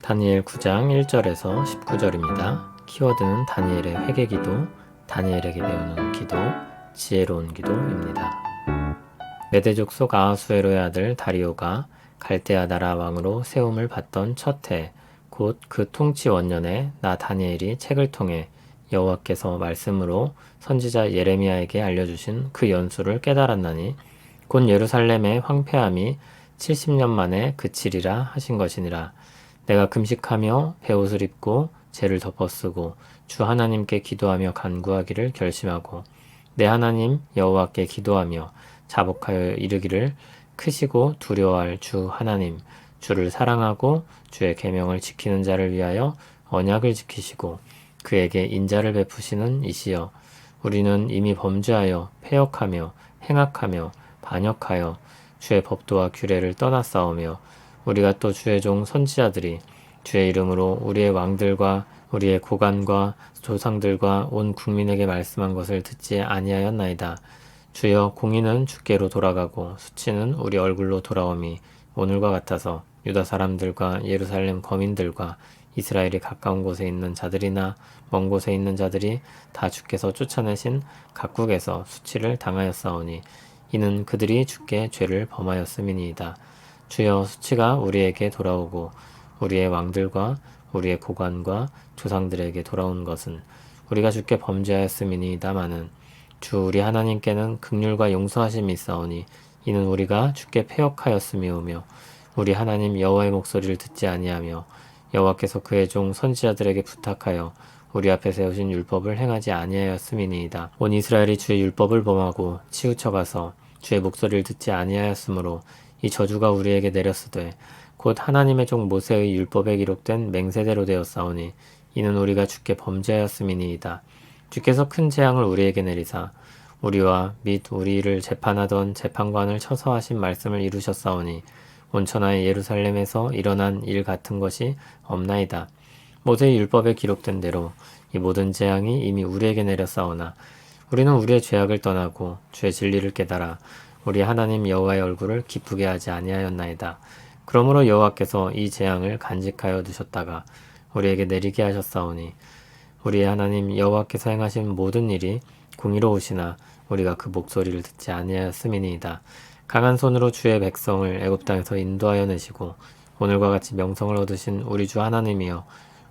다니엘 9장 1절에서 19절입니다. 키워드는 다니엘의 회개기도, 다니엘에게 배우는 기도, 지혜로운 기도입니다. 메대족 속 아하수에로의 아들 다리오가 갈대아 나라 왕으로 세움을 받던 첫 해, 곧 그 통치 원년에 나 다니엘이 책을 통해 여호와께서 말씀으로 선지자 예레미야에게 알려주신 그 연수를 깨달았나니 곧 예루살렘의 황폐함이 70년 만에 그치리라 하신 것이니라. 내가 금식하며 베옷을 입고 죄를 덮어쓰고 주 하나님께 기도하며 간구하기를 결심하고 내 하나님 여호와께 기도하며 자복하여 이르기를 크시고 두려워할 주 하나님 주를 사랑하고 주의 계명을 지키는 자를 위하여 언약을 지키시고 그에게 인자를 베푸시는 이시여 우리는 이미 범죄하여 패역하며 행악하며 반역하여 주의 법도와 규례를 떠나싸우며 우리가 또 주의 종 선지자들이 주의 이름으로 우리의 왕들과 우리의 고관과 조상들과 온 국민에게 말씀한 것을 듣지 아니하였나이다. 주여 공의는 주께로 돌아가고 수치는 우리 얼굴로 돌아옴이 오늘과 같아서 유다 사람들과 예루살렘 거민들과 이스라엘이 가까운 곳에 있는 자들이나 먼 곳에 있는 자들이 다 주께서 쫓아내신 각국에서 수치를 당하였사오니 이는 그들이 주께 죄를 범하였음이니이다. 주여 수치가 우리에게 돌아오고 우리의 왕들과 우리의 고관과 조상들에게 돌아온 것은 우리가 주께 범죄하였음이니이다마는 주 우리 하나님께는 긍휼과 용서하심이 있사오니 이는 우리가 주께 패역하였음이오며 우리 하나님 여호와의 목소리를 듣지 아니하며 여호와께서 그의 종 선지자들에게 부탁하여 우리 앞에 세우신 율법을 행하지 아니하였음이니이다. 온 이스라엘이 주의 율법을 범하고 치우쳐가서 주의 목소리를 듣지 아니하였으므로 이 저주가 우리에게 내렸으되 곧 하나님의 종 모세의 율법에 기록된 맹세대로 되었사오니 이는 우리가 주께 범죄하였음이니이다. 주께서 큰 재앙을 우리에게 내리사 우리와 및 우리를 재판하던 재판관을 쳐서 하신 말씀을 이루셨사오니 온천하의 예루살렘에서 일어난 일 같은 것이 없나이다. 모세의 율법에 기록된 대로 이 모든 재앙이 이미 우리에게 내렸사오나 우리는 우리의 죄악을 떠나고 주의 진리를 깨달아 우리 하나님 여호와의 얼굴을 기쁘게 하지 아니하였나이다. 그러므로 여호와께서 이 재앙을 간직하여 두셨다가 우리에게 내리게 하셨사오니 우리의 하나님 여호와께서 행하신 모든 일이 공의로우시나 우리가 그 목소리를 듣지 아니하였음이니이다. 강한 손으로 주의 백성을 애굽 땅에서 인도하여 내시고 오늘과 같이 명성을 얻으신 우리 주 하나님이여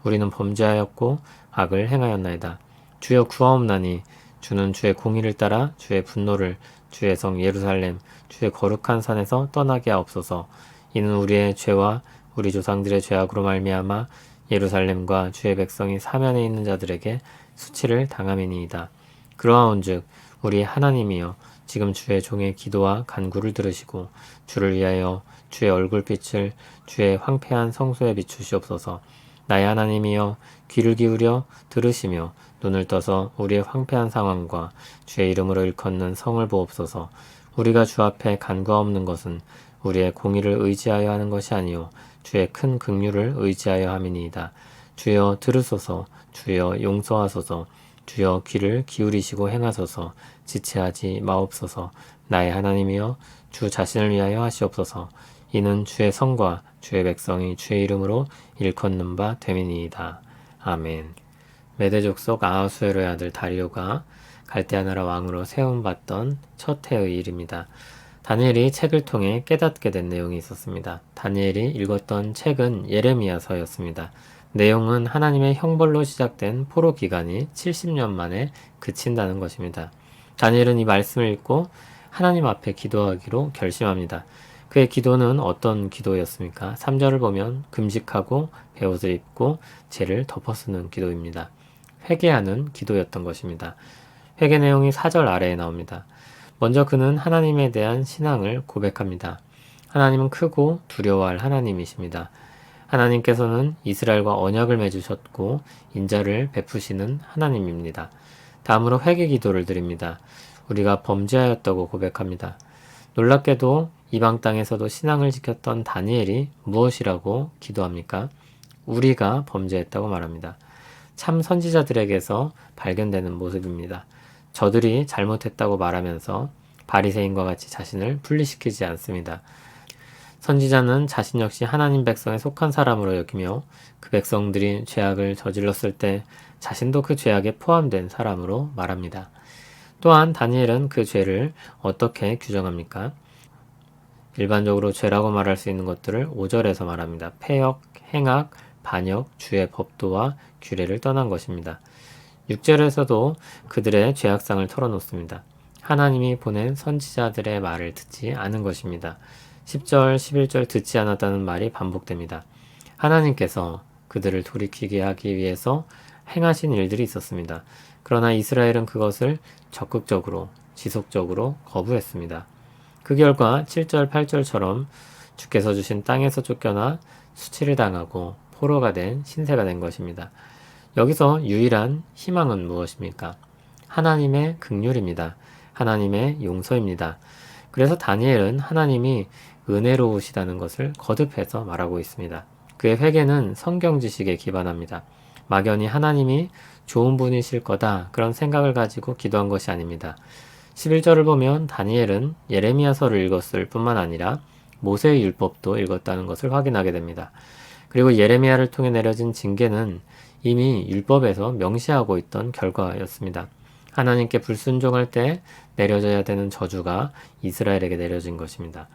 우리는 범죄하였고 악을 행하였나이다. 주여 구하옵나니 주는 주의 공의를 따라 주의 분노를 주의 성 예루살렘 주의 거룩한 산에서 떠나게 하옵소서. 이는 우리의 죄와 우리 조상들의 죄악으로 말미암아 예루살렘과 주의 백성이 사면에 있는 자들에게 수치를 당함이니이다. 그러하온즉 우리 하나님이여 지금 주의 종의 기도와 간구를 들으시고 주를 위하여 주의 얼굴빛을 주의 황폐한 성소에 비추시옵소서. 나의 하나님이여 귀를 기울여 들으시며 눈을 떠서 우리의 황폐한 상황과 주의 이름으로 일컫는 성을 보옵소서. 우리가 주 앞에 간구하옵는 것은 우리의 공의를 의지하여 하는 것이 아니요 주의 큰 긍휼을 의지하여 함이니이다. 주여 들으소서. 주여 용서하소서. 주여 귀를 기울이시고 행하소서. 지체하지 마옵소서. 나의 하나님이여 주 자신을 위하여 하시옵소서. 이는 주의 성과 주의 백성이 주의 이름으로 일컫는 바 됨이니이다. 아멘. 메대족 속 아하수에로의 아들 다리오가 갈대아 나라 왕으로 세움받던 첫 해의 일입니다. 다니엘이 책을 통해 깨닫게 된 내용이 있었습니다. 다니엘이 읽었던 책은 예레미야서였습니다. 내용은 하나님의 형벌로 시작된 포로 기간이 70년 만에 그친다는 것입니다. 다니엘은 이 말씀을 읽고 하나님 앞에 기도하기로 결심합니다. 그의 기도는 어떤 기도였습니까? 3절을 보면 금식하고 베옷을 입고 죄를 덮어쓰는 기도입니다. 회개하는 기도였던 것입니다. 회개 내용이 4절 아래에 나옵니다. 먼저 그는 하나님에 대한 신앙을 고백합니다. 하나님은 크고 두려워할 하나님이십니다. 하나님께서는 이스라엘과 언약을 맺으셨고 인자를 베푸시는 하나님입니다. 다음으로 회개 기도를 드립니다. 우리가 범죄하였다고 고백합니다. 놀랍게도 이방 땅에서도 신앙을 지켰던 다니엘이 무엇이라고 기도합니까? 우리가 범죄했다고 말합니다. 참 선지자들에게서 발견되는 모습입니다. 저들이 잘못했다고 말하면서 바리새인과 같이 자신을 분리시키지 않습니다. 선지자는 자신 역시 하나님 백성에 속한 사람으로 여기며 그 백성들이 죄악을 저질렀을 때 자신도 그 죄악에 포함된 사람으로 말합니다. 또한 다니엘은 그 죄를 어떻게 규정합니까? 일반적으로 죄라고 말할 수 있는 것들을 5절에서 말합니다. 패역, 행악, 반역, 주의 법도와 규례를 떠난 것입니다. 6절에서도 그들의 죄악상을 털어놓습니다. 하나님이 보낸 선지자들의 말을 듣지 않은 것입니다. 10절, 11절 듣지 않았다는 말이 반복됩니다. 하나님께서 그들을 돌이키게 하기 위해서 행하신 일들이 있었습니다. 그러나 이스라엘은 그것을 적극적으로, 지속적으로 거부했습니다. 그 결과 7절, 8절처럼 주께서 주신 땅에서 쫓겨나 수치를 당하고 포로가 된 신세가 된 것입니다. 여기서 유일한 희망은 무엇입니까? 하나님의 긍휼입니다. 하나님의 용서입니다. 그래서 다니엘은 하나님이 은혜로우시다는 것을 거듭해서 말하고 있습니다. 그의 회개는 성경 지식에 기반합니다. 막연히 하나님이 좋은 분이실 거다 그런 생각을 가지고 기도한 것이 아닙니다. 11절을 보면 다니엘은 예레미야서를 읽었을 뿐만 아니라 모세의 율법도 읽었다는 것을 확인하게 됩니다. 그리고 예레미야를 통해 내려진 징계는 이미 율법에서 명시하고 있던 결과였습니다. 하나님께 불순종할 때 내려져야 되는 저주가 이스라엘에게 내려진 것입니다.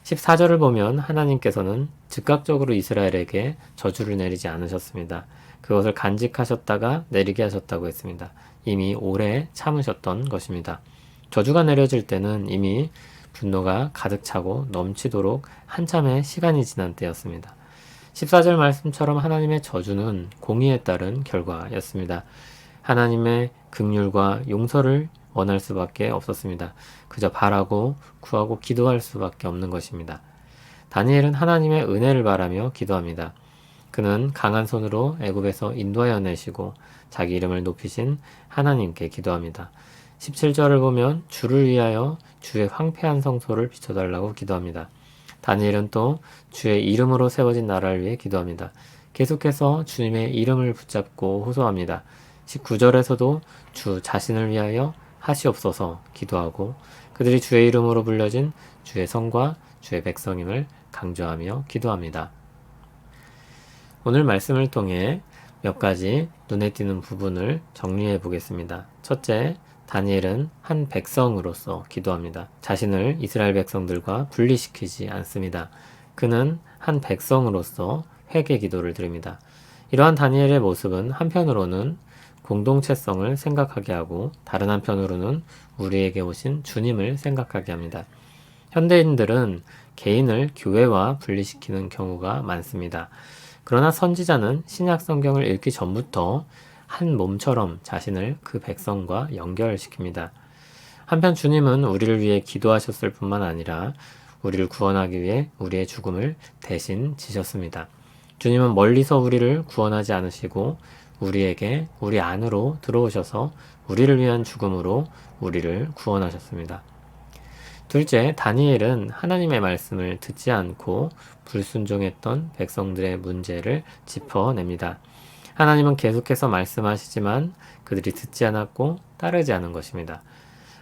14절을 보면 하나님께서는 즉각적으로 이스라엘에게 저주를 내리지 않으셨습니다. 그것을 간직하셨다가 내리게 하셨다고 했습니다. 이미 오래 참으셨던 것입니다. 저주가 내려질 때는 이미 분노가 가득 차고 넘치도록 한참의 시간이 지난 때였습니다. 14절 말씀처럼 하나님의 저주는 공의에 따른 결과였습니다. 하나님의 긍휼과 용서를 원할 수밖에 없었습니다. 그저 바라고 구하고 기도할 수밖에 없는 것입니다. 다니엘은 하나님의 은혜를 바라며 기도합니다. 그는 강한 손으로 애굽에서 인도하여 내시고 자기 이름을 높이신 하나님께 기도합니다. 17절을 보면 주를 위하여 주의 황폐한 성소를 비춰달라고 기도합니다. 다니엘은 또 주의 이름으로 세워진 나라를 위해 기도합니다. 계속해서 주님의 이름을 붙잡고 호소합니다. 19절에서도 주 자신을 위하여 하시옵소서 기도하고 그들이 주의 이름으로 불려진 주의 성과 주의 백성임을 강조하며 기도합니다. 오늘 말씀을 통해 몇 가지 눈에 띄는 부분을 정리해 보겠습니다. 첫째, 다니엘은 한 백성으로서 기도합니다. 자신을 이스라엘 백성들과 분리시키지 않습니다. 그는 한 백성으로서 회개 기도를 드립니다. 이러한 다니엘의 모습은 한편으로는 공동체성을 생각하게 하고 다른 한편으로는 우리에게 오신 주님을 생각하게 합니다. 현대인들은 개인을 교회와 분리시키는 경우가 많습니다. 그러나 선지자는 신약 성경을 읽기 전부터 한 몸처럼 자신을 그 백성과 연결시킵니다. 한편 주님은 우리를 위해 기도하셨을 뿐만 아니라 우리를 구원하기 위해 우리의 죽음을 대신 지셨습니다. 주님은 멀리서 우리를 구원하지 않으시고 우리에게 우리 안으로 들어오셔서 우리를 위한 죽음으로 우리를 구원하셨습니다. 둘째, 다니엘은 하나님의 말씀을 듣지 않고 불순종했던 백성들의 문제를 짚어냅니다. 하나님은 계속해서 말씀하시지만 그들이 듣지 않았고 따르지 않은 것입니다.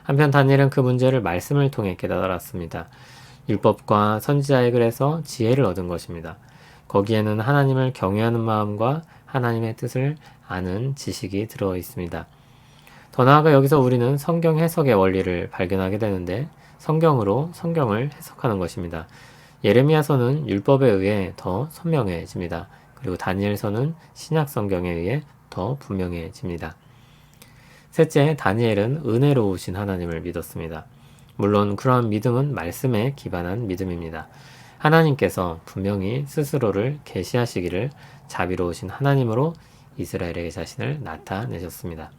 한편 다니엘은 그 문제를 말씀을 통해 깨달았습니다. 율법과 선지자의 글에서 지혜를 얻은 것입니다. 거기에는 하나님을 경외하는 마음과 하나님의 뜻을 아는 지식이 들어 있습니다. 더 나아가 여기서 우리는 성경 해석의 원리를 발견하게 되는데 성경으로 성경을 해석하는 것입니다. 예레미야서는 율법에 의해 더 선명해집니다. 그리고 다니엘서는 신약 성경에 의해 더 분명해집니다. 셋째, 다니엘은 은혜로우신 하나님을 믿었습니다. 물론 그러한 믿음은 말씀에 기반한 믿음입니다. 하나님께서 분명히 스스로를 계시하시기를 자비로우신 하나님으로 이스라엘에게 자신을 나타내셨습니다.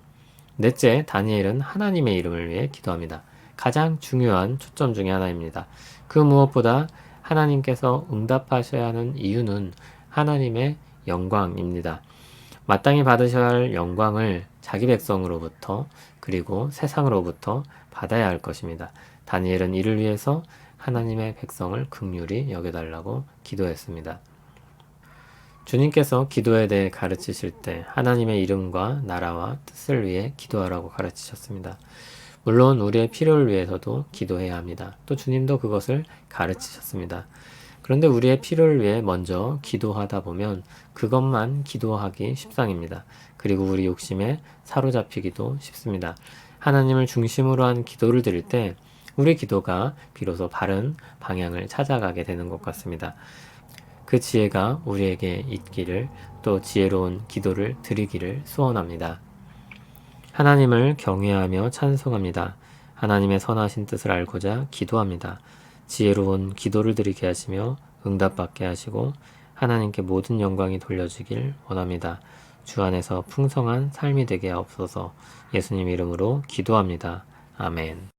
넷째, 다니엘은 하나님의 이름을 위해 기도합니다. 가장 중요한 초점 중에 하나입니다. 그 무엇보다 하나님께서 응답하셔야 하는 이유는 하나님의 영광입니다. 마땅히 받으셔야 할 영광을 자기 백성으로부터 그리고 세상으로부터 받아야 할 것입니다. 다니엘은 이를 위해서 하나님의 백성을 긍휼히 여겨달라고 기도했습니다. 주님께서 기도에 대해 가르치실 때 하나님의 이름과 나라와 뜻을 위해 기도하라고 가르치셨습니다. 물론 우리의 필요를 위해서도 기도해야 합니다. 또 주님도 그것을 가르치셨습니다. 그런데 우리의 필요를 위해 먼저 기도하다 보면 그것만 기도하기 십상입니다. 그리고 우리 욕심에 사로잡히기도 쉽습니다. 하나님을 중심으로 한 기도를 드릴 때 우리 기도가 비로소 바른 방향을 찾아가게 되는 것 같습니다. 그 지혜가 우리에게 있기를, 또 지혜로운 기도를 드리기를 소원합니다. 하나님을 경외하며 찬송합니다. 하나님의 선하신 뜻을 알고자 기도합니다. 지혜로운 기도를 드리게 하시며 응답받게 하시고 하나님께 모든 영광이 돌려지길 원합니다. 주 안에서 풍성한 삶이 되게 하옵소서. 예수님 이름으로 기도합니다. 아멘.